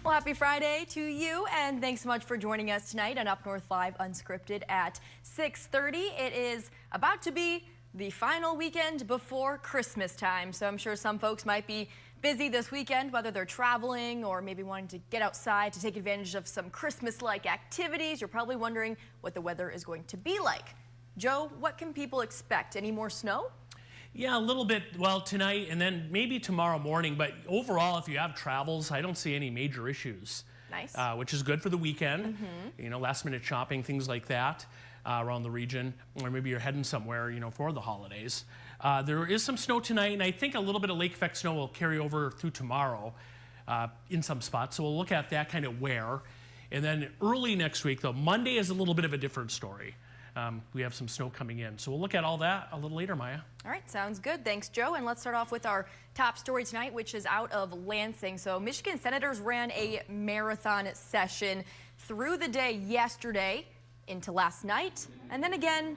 Well, happy Friday to you, and thanks so much for joining us tonight on Up North Live Unscripted at 6:30. It is about to be the final weekend before Christmas time, so I'm sure some folks might be busy this weekend, whether they're traveling or maybe wanting to get outside to take advantage of some Christmas-like activities. You're probably wondering what the weather is going to be like. Joe, what can people expect? Any more snow? Yeah, a little bit, well, tonight and then maybe tomorrow morning. But overall, if you have travels, I don't see any major issues. Nice. Which is good for the weekend. You know, last minute shopping, things like that around the region. Or maybe you're heading somewhere, you know, for the holidays. There is some snow tonight, and I think a little bit of lake effect snow will carry over through tomorrow in some spots. So we'll look at that kind of wear. And then early next week, though, Monday is a little bit of a different story. We have some snow coming in. So we'll look at all that a little later, Maya. All right, sounds good. Thanks, Joe. And let's start off with our top story tonight, which is out of Lansing. So Michigan senators ran a marathon session through the day yesterday into last night and then again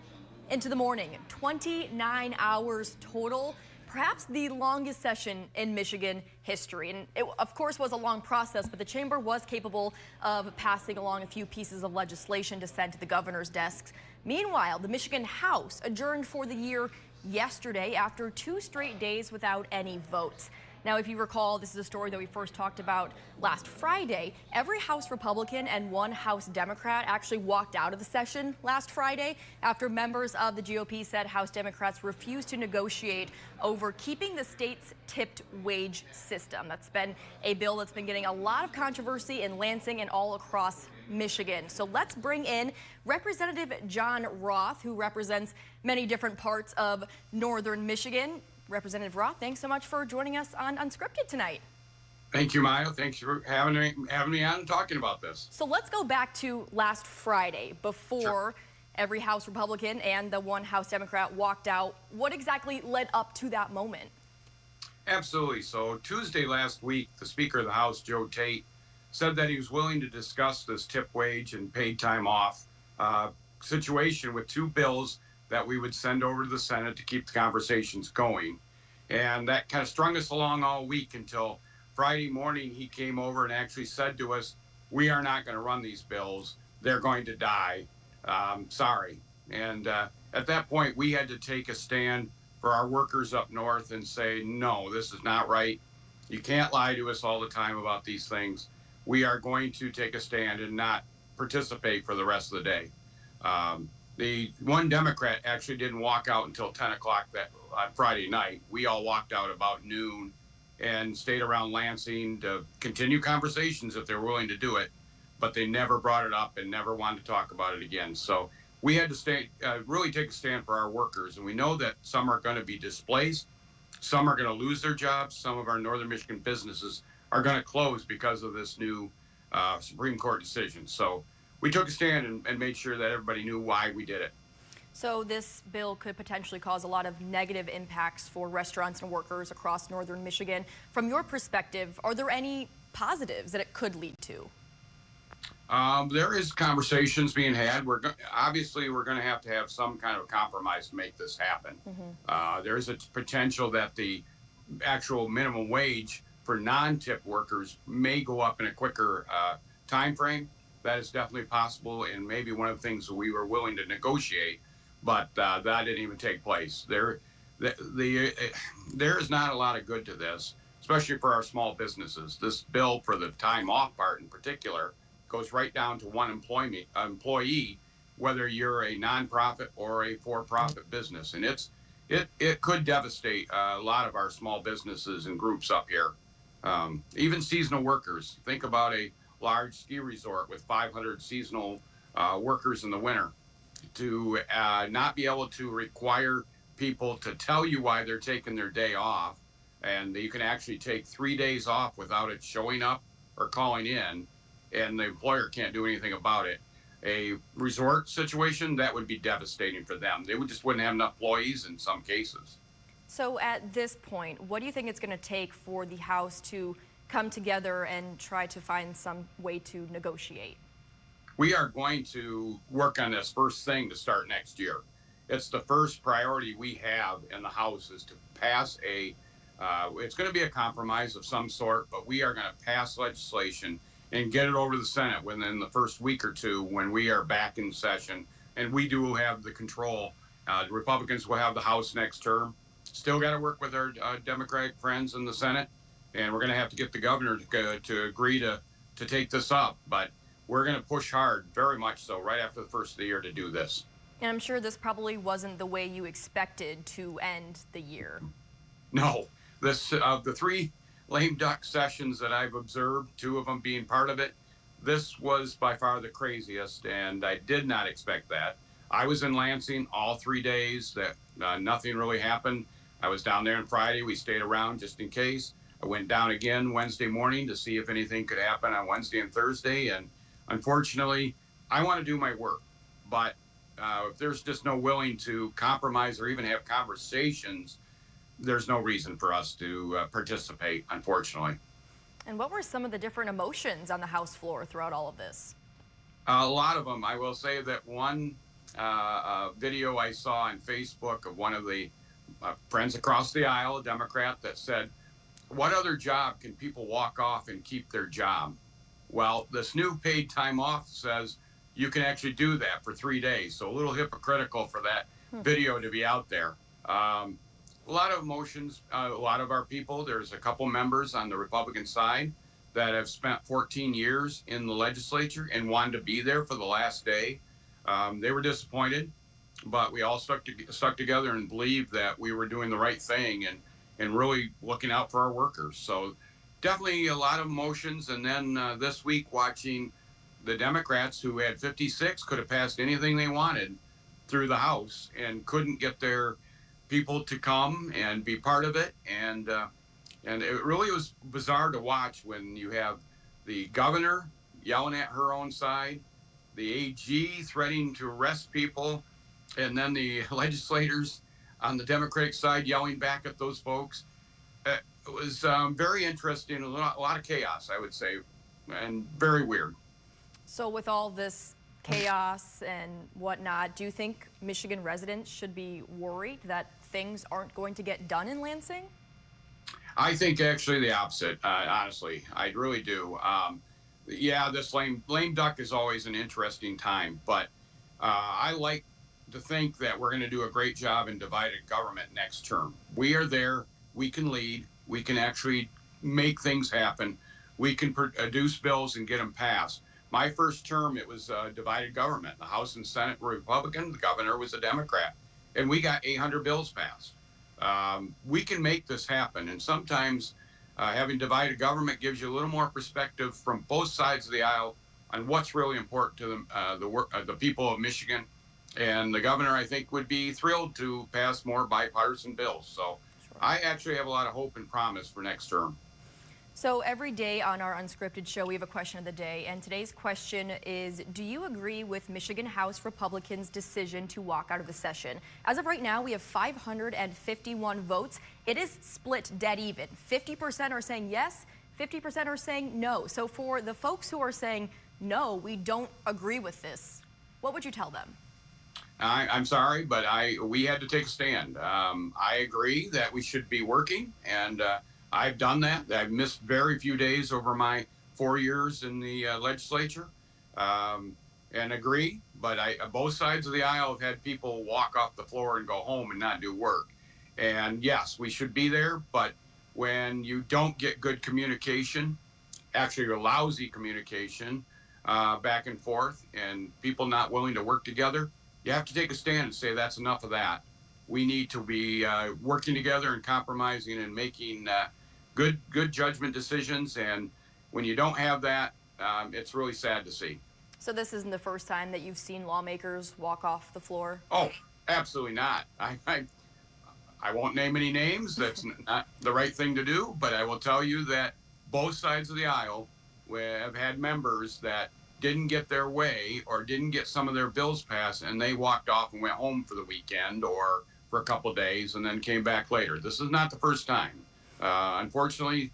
into the morning. 29 hours total. Perhaps the longest session in Michigan history. And it, of course, was a long process, but the chamber was capable of passing along a few pieces of legislation to send to the governor's desks. Meanwhile, the Michigan House adjourned for the year yesterday after 2 straight days without any votes. Now, if you recall, this is a story that we first talked about last Friday. Every House Republican and 1 House Democrat actually walked out of the session last Friday after members of the GOP said House Democrats refused to negotiate over keeping the state's tipped wage system. That's been a bill that's been getting a lot of controversy in Lansing and all across Michigan. So let's bring in Representative John Roth, who represents many different parts of northern Michigan. Representative Roth, thanks so much for joining us on Unscripted tonight. Thank you, Maya. Thanks for having me on and talking about this. So let's go back to last Friday before every House Republican and the 1 House Democrat walked out. What exactly led up to that moment? Absolutely. So Tuesday last week, the Speaker of the House, Joe Tate, said that he was willing to discuss this tip wage and paid time off situation with 2 bills that we would send over to the Senate to keep the conversations going. And that kind of strung us along all week until Friday morning he came over and actually said to us, we are not going to run these bills. They're going to die. Sorry. And at that point, we had to take a stand for our workers up north and say, no, this is not right. You can't lie to us all the time about these things. We are going to take a stand and not participate for the rest of the day. The 1 Democrat actually didn't walk out until 10 o'clock on Friday night. We all walked out about noon and stayed around Lansing to continue conversations if they were willing to do it, but they never brought it up and never wanted to talk about it again. So we had to really take a stand for our workers, and we know that some are going to be displaced, some are going to lose their jobs, some of our northern Michigan businesses are going to close because of this new Supreme Court decision. So we took a stand and made sure that everybody knew why we did it. So this bill could potentially cause a lot of negative impacts for restaurants and workers across northern Michigan. From your perspective, are there any positives that it could lead to? There is conversations being had. Obviously, we're going to have some kind of compromise to make this happen. There is a potential that the actual minimum wage for non-tip workers may go up in a quicker time frame. That is definitely possible, and maybe one of the things that we were willing to negotiate, but that didn't even take place. There is not a lot of good to this, especially for our small businesses. This bill for the time off part in particular goes right down to 1 employee, whether you're a nonprofit or a for-profit business, and it could devastate a lot of our small businesses and groups up here. Even seasonal workers. Think about a large ski resort with 500 seasonal workers in the winter. To not be able to require people to tell you why they're taking their day off, and you can actually take 3 days off without it showing up or calling in, and the employer can't do anything about it. A resort situation, that would be devastating for them. They just wouldn't have enough employees in some cases. So at this point, what do you think it's going to take for the House to come together and try to find some way to negotiate? We are going to work on this first thing to start next year. It's the first priority we have in the House is to pass it's going to be a compromise of some sort, but we are going to pass legislation and get it over to the Senate within the first week or two when we are back in session and we do have the control. The Republicans will have the House next term. Still got to work with our Democratic friends in the Senate, and we're going to have to get the governor to agree to take this up. But we're going to push hard, very much so, right after the first of the year to do this. And I'm sure this probably wasn't the way you expected to end the year. No, this the three lame duck sessions that I've observed, two of them being part of it, this was by far the craziest, and I did not expect that. I was in Lansing all 3 days. That nothing really happened. I was down there on Friday. We stayed around just in case. I went down again Wednesday morning to see if anything could happen on Wednesday and Thursday. And unfortunately, I want to do my work, but if there's just no willing to compromise or even have conversations, there's no reason for us to participate, unfortunately. And what were some of the different emotions on the House floor throughout all of this? A lot of them. I will say that one video I saw on Facebook of one of the friends across the aisle, a Democrat, that said, what other job can people walk off and keep their job? Well, this new paid time off says you can actually do that for 3 days. So a little hypocritical for that video to be out there. A lot of emotions, a lot of our people, there's a couple members on the Republican side that have spent 14 years in the legislature and wanted to be there for the last day. They were disappointed, but we all stuck together and believed that we were doing the right thing and really looking out for our workers. So definitely a lot of emotions. And then this week watching the Democrats, who had 56, could have passed anything they wanted through the House and couldn't get their people to come and be part of it. And it really was bizarre to watch when you have the governor yelling at her own side, the AG threatening to arrest people, and then the legislators on the Democratic side yelling back at those folks. It was very interesting, a lot of chaos, I would say, and very weird. So with all this chaos and whatnot, do you think Michigan residents should be worried that things aren't going to get done in Lansing? I think actually the opposite, honestly. I really do. Yeah, this lame duck is always an interesting time, but I like to think that we're going to do a great job in divided government next term. We are there. We can lead. We can actually make things happen. We can produce bills and get them passed. My first term, it was divided government. The House and Senate were Republican. The governor was a Democrat. And we got 800 bills passed. We can make this happen. And sometimes having divided government gives you a little more perspective from both sides of the aisle on what's really important to the people of Michigan. And the governor, I think, would be thrilled to pass more bipartisan bills. So sure. I actually have a lot of hope and promise for next term. So every day on our Unscripted show, we have a question of the day. And today's question is, do you agree with Michigan House Republicans' decision to walk out of the session? As of right now, we have 551 votes. It is split dead even. 50% are saying yes, 50% are saying no. So for the folks who are saying, no, we don't agree with this, what would you tell them? I'm sorry, but we had to take a stand. I agree that we should be working, and I've done that. I've missed very few days over my 4 years in the legislature, and agree. But both sides of the aisle have had people walk off the floor and go home and not do work. And yes, we should be there, but when you don't get good communication, actually lousy communication back and forth, and people not willing to work together, you have to take a stand and say that's enough of that. We need to be working together and compromising and making good judgment decisions. And when you don't have that, it's really sad to see. So this isn't the first time that you've seen lawmakers walk off the floor? Oh, absolutely not. I won't name any names. That's not the right thing to do. But I will tell you that both sides of the aisle have had members that didn't get their way or didn't get some of their bills passed, and they walked off and went home for the weekend or for a couple of days and then came back later. This is not the first time. Unfortunately,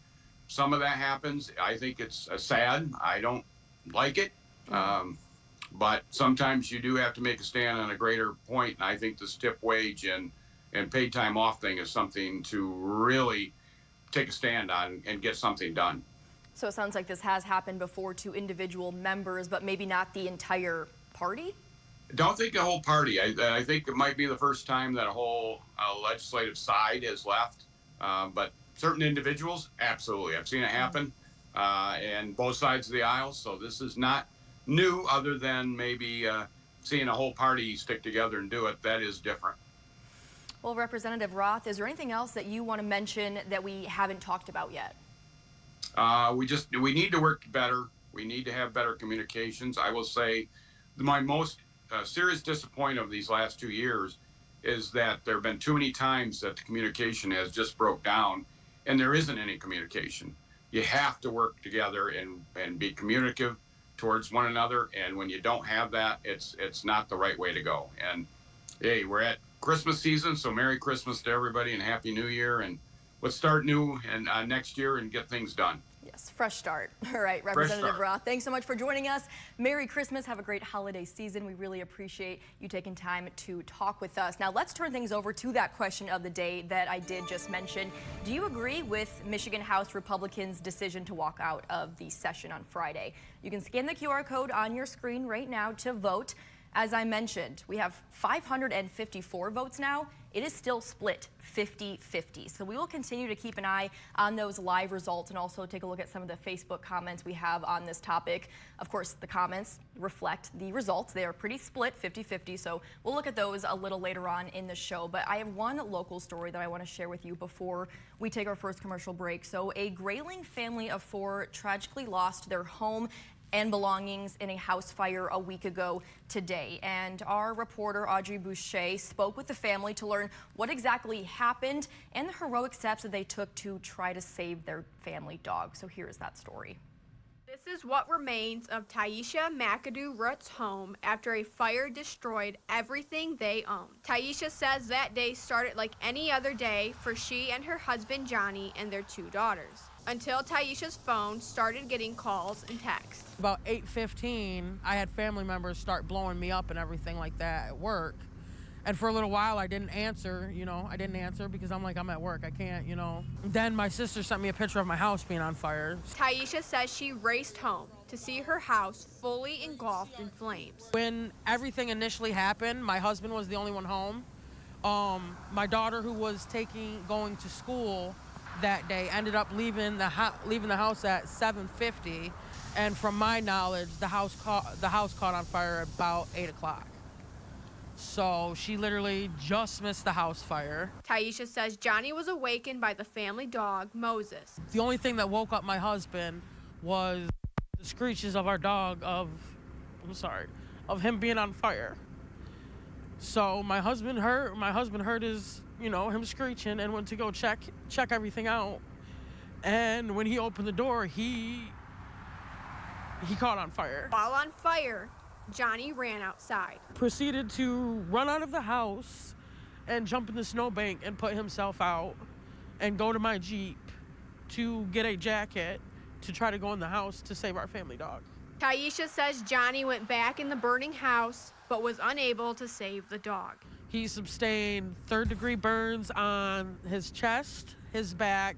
some of that happens. I think it's sad. I don't like it. But sometimes you do have to make a stand on a greater point. And I think the tip wage and paid time off thing is something to really take a stand on and get something done. So it sounds like this has happened before to individual members, but maybe not the entire party? Don't think the whole party. I think it might be the first time that a whole legislative side has left. But certain individuals, absolutely. I've seen it happen and both sides of the aisle. So this is not new, other than maybe seeing a whole party stick together and do it. That is different. Well, Representative Roth, is there anything else that you want to mention that we haven't talked about yet? We need to work better. We need to have better communications. I will say my most serious disappointment of these last 2 years is that there have been too many times that the communication has just broke down and there isn't any communication. You have to work together and be communicative towards one another. And when you don't have that, it's not the right way to go. And hey, we're at Christmas season, so Merry Christmas to everybody and Happy New Year. And let's start new and next year and get things done. Yes, fresh start. All right, Representative Roth, thanks so much for joining us. Merry Christmas. Have a great holiday season. We really appreciate you taking time to talk with us. Now, let's turn things over to that question of the day that I did just mention. Do you agree with Michigan House Republicans' decision to walk out of the session on Friday? You can scan the QR code on your screen right now to vote. As I mentioned, we have 554 votes now. It is still split 50-50. So we will continue to keep an eye on those live results and also take a look at some of the Facebook comments we have on this topic. Of course, the comments reflect the results. They are pretty split 50-50. So we'll look at those a little later on in the show. But I have one local story that I want to share with you before we take our first commercial break. So a Grayling family of 4 tragically lost their home and belongings in a house fire a week ago today. And our reporter Audrey Boucher spoke with the family to learn what exactly happened and the heroic steps that they took to try to save their family dog. So here's that story. This is what remains of Taisha McAdoo Rutt's home after a fire destroyed everything they own. Taisha says that day started like any other day for she and her husband Johnny and their 2 daughters, until Taisha's phone started getting calls and texts. About 8:15, I had family members start blowing me up and everything like that at work. And for a little while, I didn't answer, I didn't answer because I'm like, I'm at work, I can't, Then my sister sent me a picture of my house being on fire. Taisha says she raced home to see her house fully engulfed in flames. When everything initially happened, my husband was the only one home. My daughter, who was going to school that day, ended up leaving the house at 7:50. And from my knowledge, the house caught on fire at about 8 o'clock. So she literally just missed the house fire. Taisha says Johnny was awakened by the family dog, Moses. The only thing that woke up my husband was the screeches of our dog of him being on fire. So my husband heard his, him screeching and went to go check everything out. And when he opened the door, he caught on fire. While on fire, Johnny ran outside. Proceeded to run out of the house and jump in the snowbank and put himself out and go to my Jeep to get a jacket to try to go in the house to save our family dog. Taisha says Johnny went back in the burning house but was unable to save the dog. He sustained 3rd-degree burns on his chest, his back,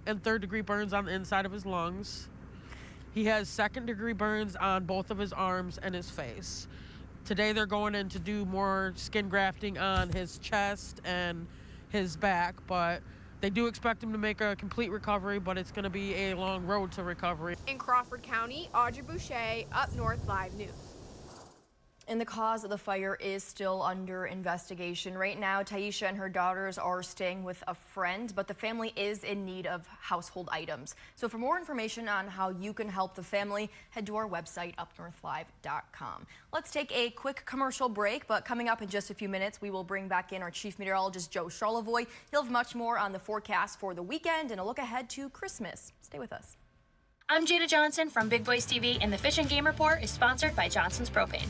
and 3rd-degree burns on the inside of his lungs. He has 2nd-degree burns on both of his arms and his face. Today they're going in to do more skin grafting on his chest and his back, but they do expect him to make a complete recovery, but it's going to be a long road to recovery. In Crawford County, Audrey Boucher, Up North Live News. And the cause of the fire is still under investigation. Right now, Taisha and her daughters are staying with a friend, but the family is in need of household items. So for more information on how you can help the family, head to our website, UpNorthLive.com. Let's take a quick commercial break, but coming up in just a few minutes, we will bring back in our chief meteorologist, Joe Charlevoix. He'll have much more on the forecast for the weekend and a look ahead to Christmas. Stay with us. I'm Jada Johnson from Big Boys TV, and the Fish and Game Report is sponsored by Johnson's Propane.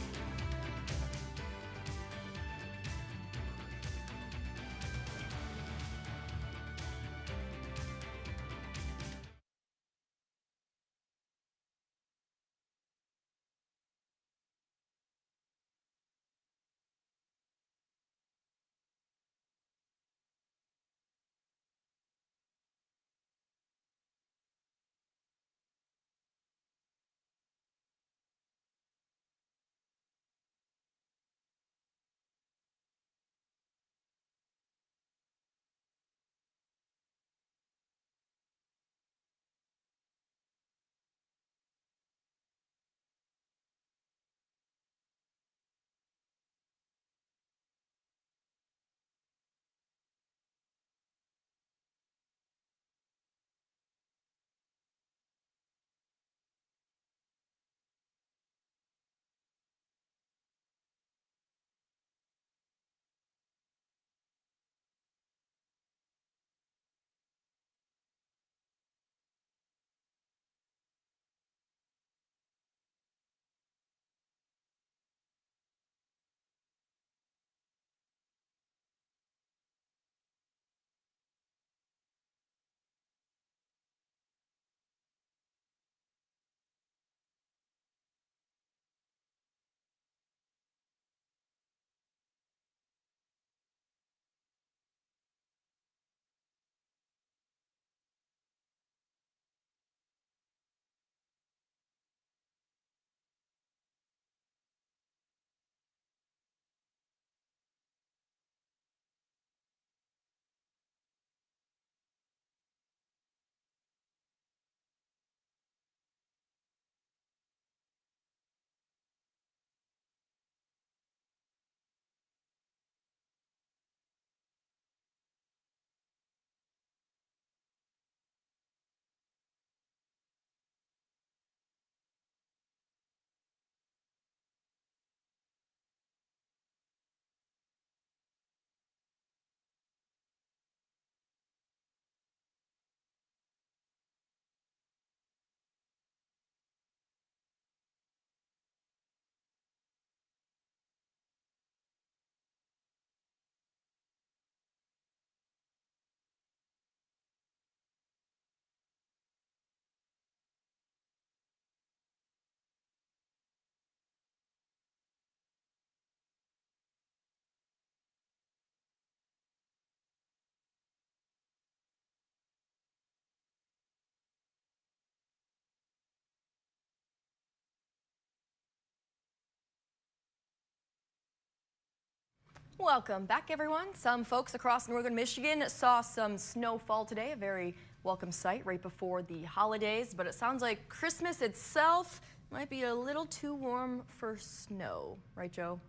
Welcome back, everyone. Some folks across northern Michigan saw some snowfall today, a very welcome sight right before the holidays, but it sounds like Christmas itself might be a little too warm for snow. Right, Joe?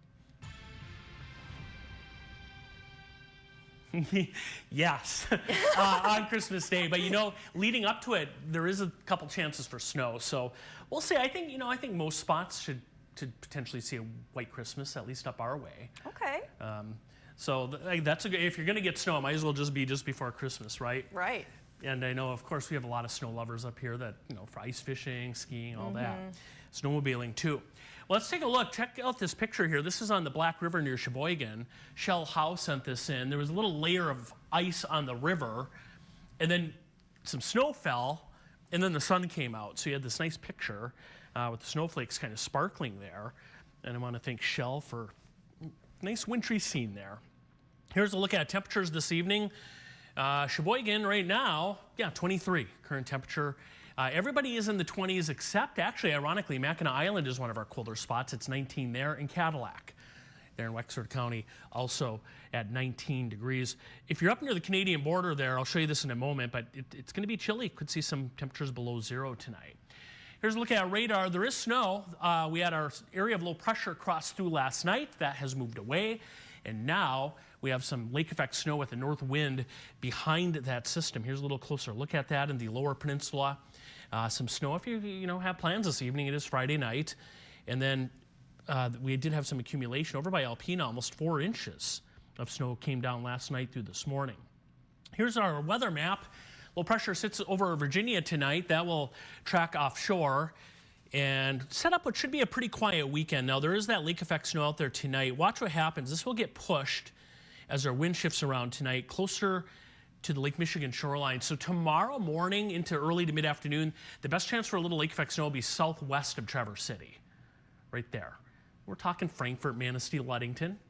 Yes, on Christmas Day. But leading up to it, there is a couple chances for snow. So we'll see. I think most spots should potentially see a white Christmas, at least up our way. Okay. That's a good. If you're going to get snow, it might as well just be just before Christmas, right? Right. And I know, of course, we have a lot of snow lovers up here that, for ice fishing, skiing, all that. Snowmobiling, too. Well, let's take a look. Check out this picture here. This is on the Black River near Sheboygan. Shell Howe sent this in. There was a little layer of ice on the river, and then some snow fell, and then the sun came out. So you had this nice picture with the snowflakes kind of sparkling there. And I want to thank Shell for a nice wintry scene there. Here's a look at temperatures this evening. Sheboygan right now, 23 current temperature. Everybody is in the 20s except, actually, ironically, Mackinac Island is one of our colder spots. It's 19 there, and Cadillac there in Wexford County also at 19 degrees. If you're up near the Canadian border there, I'll show you this in a moment, but it's going to be chilly. Could see some temperatures below zero tonight. Here's a look at our radar. There is snow. We had our area of low pressure cross through last night. That has moved away. And now we have some lake effect snow with a north wind behind that system. Here's a little closer look at that in the lower peninsula. Some snow if you have plans this evening. It is Friday night. And then we did have some accumulation over by Alpena. Almost 4 inches of snow came down last night through this morning. Here's our weather map. Low pressure sits over Virginia tonight. That will track offshore and set up what should be a pretty quiet weekend. Now, there is that lake effect snow out there tonight. Watch what happens. This will get pushed as our wind shifts around tonight closer to the Lake Michigan shoreline. So tomorrow morning into early to mid-afternoon, the best chance for a little lake effect snow will be southwest of Traverse City, right there. We're talking Frankfort, Manistee, Ludington.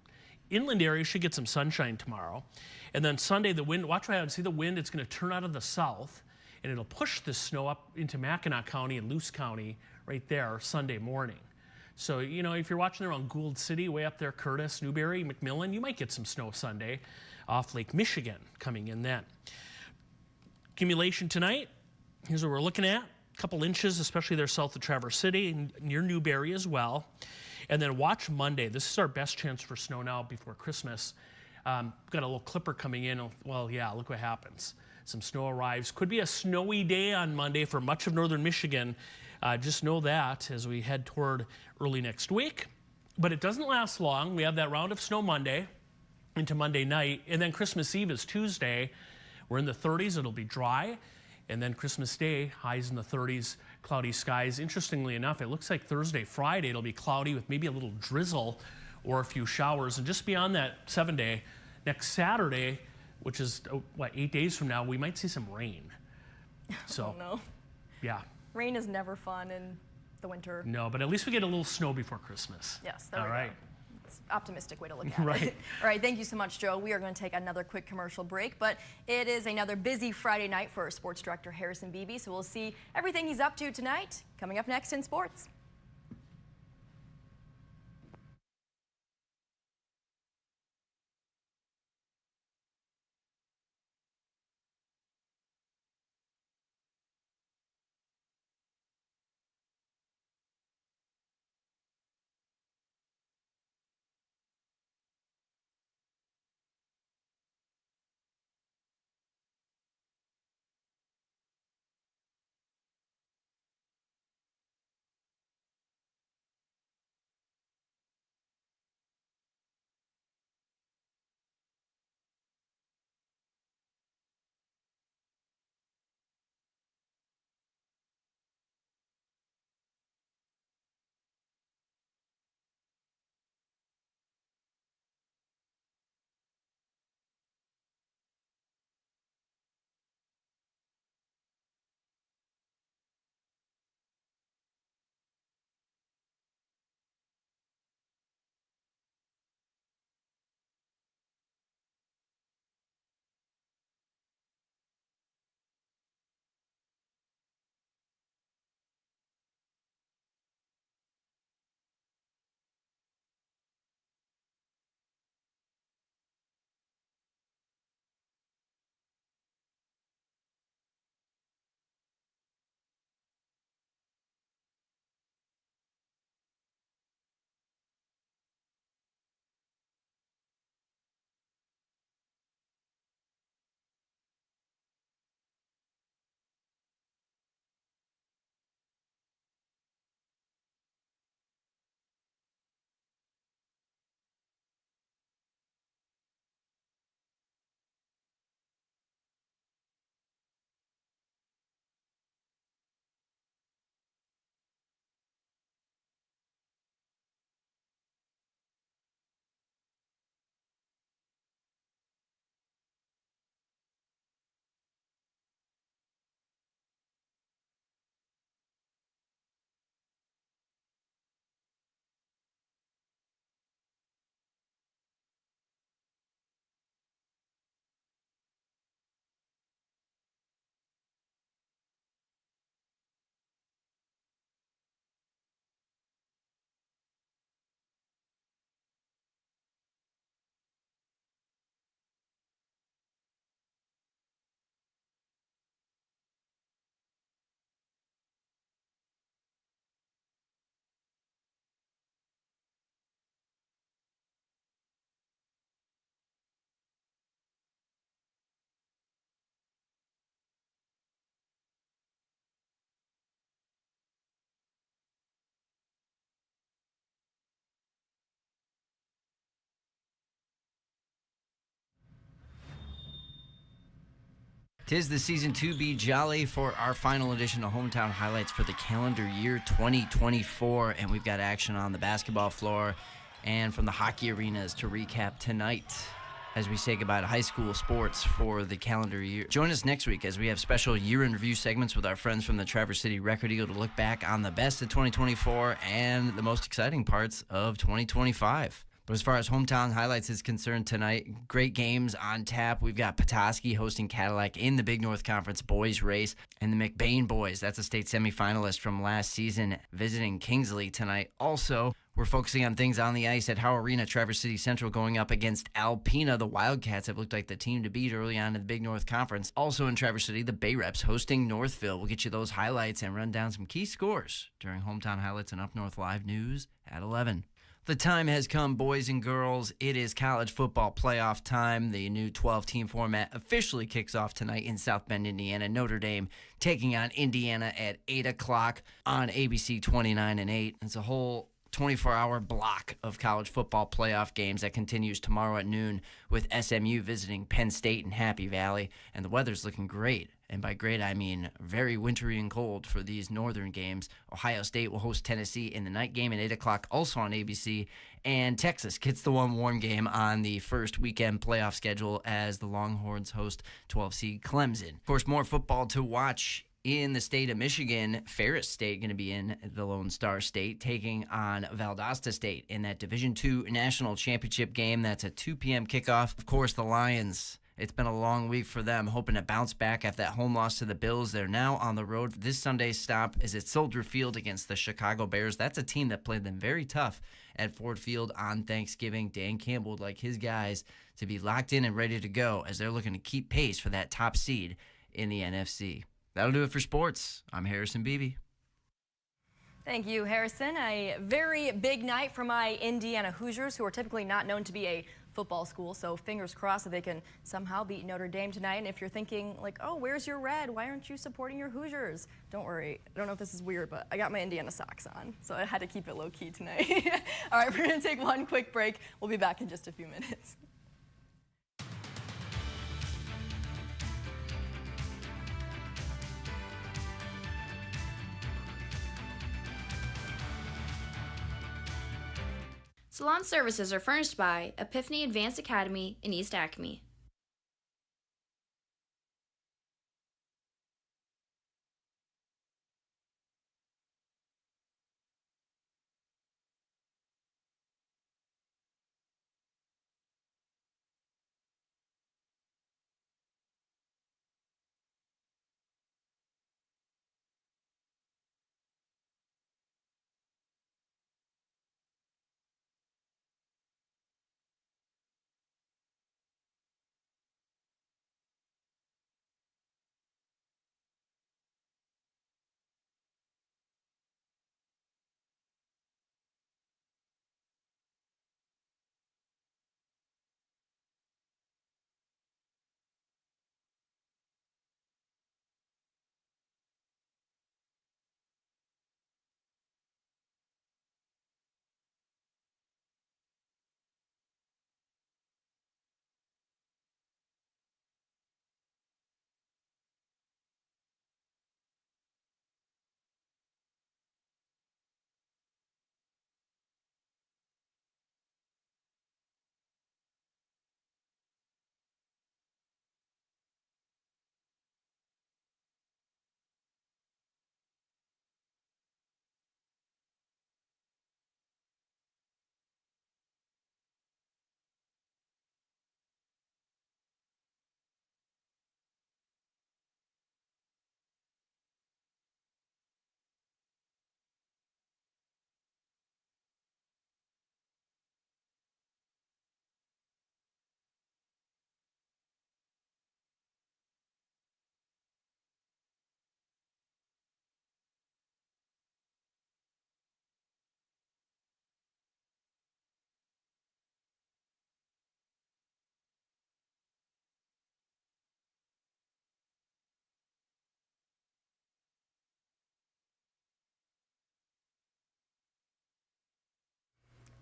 Inland area should get some sunshine tomorrow. And then Sunday, the wind, watch what happens. See the wind, it's going to turn out of the south, and it'll push this snow up into Mackinac County and Luce County right there Sunday morning. So, if you're watching around Gould City, way up there, Curtis, Newberry, McMillan, you might get some snow Sunday off Lake Michigan coming in then. Accumulation tonight, here's what we're looking at. A couple inches, especially there south of Traverse City and near Newberry as well. And then watch Monday. This is our best chance for snow now before Christmas. Got a little clipper coming in. Well, yeah, look what happens. Some snow arrives. Could be a snowy day on Monday for much of northern Michigan. Just know that as we head toward early next week. But it doesn't last long. We have that round of snow Monday into Monday night. And then Christmas Eve is Tuesday. We're in the 30s. It'll be dry. And then Christmas Day, highs in the 30s, cloudy skies. Interestingly enough, it looks like Thursday, Friday, it'll be cloudy with maybe a little drizzle or a few showers. And just beyond that 7-day, next Saturday, which is, 8 days from now, we might see some rain. So, Oh, no. Yeah. Rain is never fun in the winter. No, but at least we get a little snow before Christmas. Yes, there All we right. go. It's an optimistic way to look at Right. it. All right, thank you so much, Joe. We are going to take another quick commercial break, but it is another busy Friday night for our sports director, Harrison Beebe, so we'll see everything he's up to tonight coming up next in sports. 'Tis the season to be jolly for our final edition of Hometown Highlights for the calendar year 2024, and we've got action on the basketball floor and from the hockey arenas to recap tonight as we say goodbye to high school sports for the calendar year. Join us next week as we have special year-in-review segments with our friends from the Traverse City Record Eagle to look back on the best of 2024 and the most exciting parts of 2025. But as far as Hometown Highlights is concerned tonight, great games on tap. We've got Petoskey hosting Cadillac in the Big North Conference boys race, and the McBain boys, that's a state semifinalist from last season, visiting Kingsley tonight. Also, we're focusing on things on the ice at Howe Arena. Traverse City Central going up against Alpena. The Wildcats have looked like the team to beat early on in the Big North Conference. Also in Traverse City, the Bay Reps hosting Northville. We'll get you those highlights and run down some key scores during Hometown Highlights and Up North Live News at 11. The time has come, boys and girls. It is college football playoff time. The new 12-team format officially kicks off tonight in South Bend, Indiana. Notre Dame taking on Indiana at 8 o'clock on ABC 29 and 8. It's a whole 24-hour block of college football playoff games that continues tomorrow at noon with SMU visiting Penn State in Happy Valley. And the weather's looking great. And by great, I mean very wintry and cold for these northern games. Ohio State will host Tennessee in the night game at 8 o'clock, also on ABC. And Texas gets the one warm game on the first weekend playoff schedule as the Longhorns host 12-seed Clemson. Of course, more football to watch in the state of Michigan. Ferris State going to be in the Lone Star State, taking on Valdosta State in that Division II National Championship game. That's a 2 p.m. kickoff. Of course, the Lions, it's been a long week for them, hoping to bounce back after that home loss to the Bills. They're now on the road. This Sunday's stop is at Soldier Field against the Chicago Bears. That's a team that played them very tough at Ford Field on Thanksgiving. Dan Campbell would like his guys to be locked in and ready to go as they're looking to keep pace for that top seed in the NFC. That'll do it for sports. I'm Harrison Beebe. Thank you, Harrison. A very big night for my Indiana Hoosiers, who are typically not known to be a football school, so fingers crossed that they can somehow beat Notre Dame tonight. And if you're thinking, like, oh, where's your red? Why aren't you supporting your Hoosiers? Don't worry. I don't know if this is weird, but I got my Indiana socks on, so I had to keep it low-key tonight. All right, we're going to take one quick break. We'll be back in just a few minutes. Salon services are furnished by Epiphany Advanced Academy in East Acme.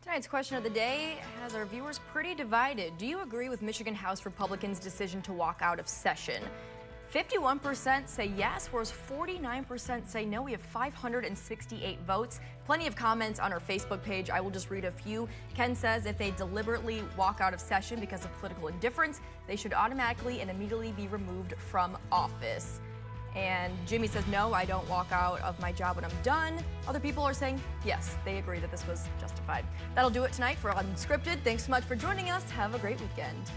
Tonight's question of the day has our viewers pretty divided. Do you agree with Michigan House Republicans' decision to walk out of session? 51% say yes, whereas 49% say no. We have 568 votes. Plenty of comments on our Facebook page. I will just read a few. Ken says if they deliberately walk out of session because of political indifference, they should automatically and immediately be removed from office. And Jimmy says, no, I don't walk out of my job when I'm done. Other people are saying, yes, they agree that this was justified. That'll do it tonight for Unscripted. Thanks so much for joining us. Have a great weekend.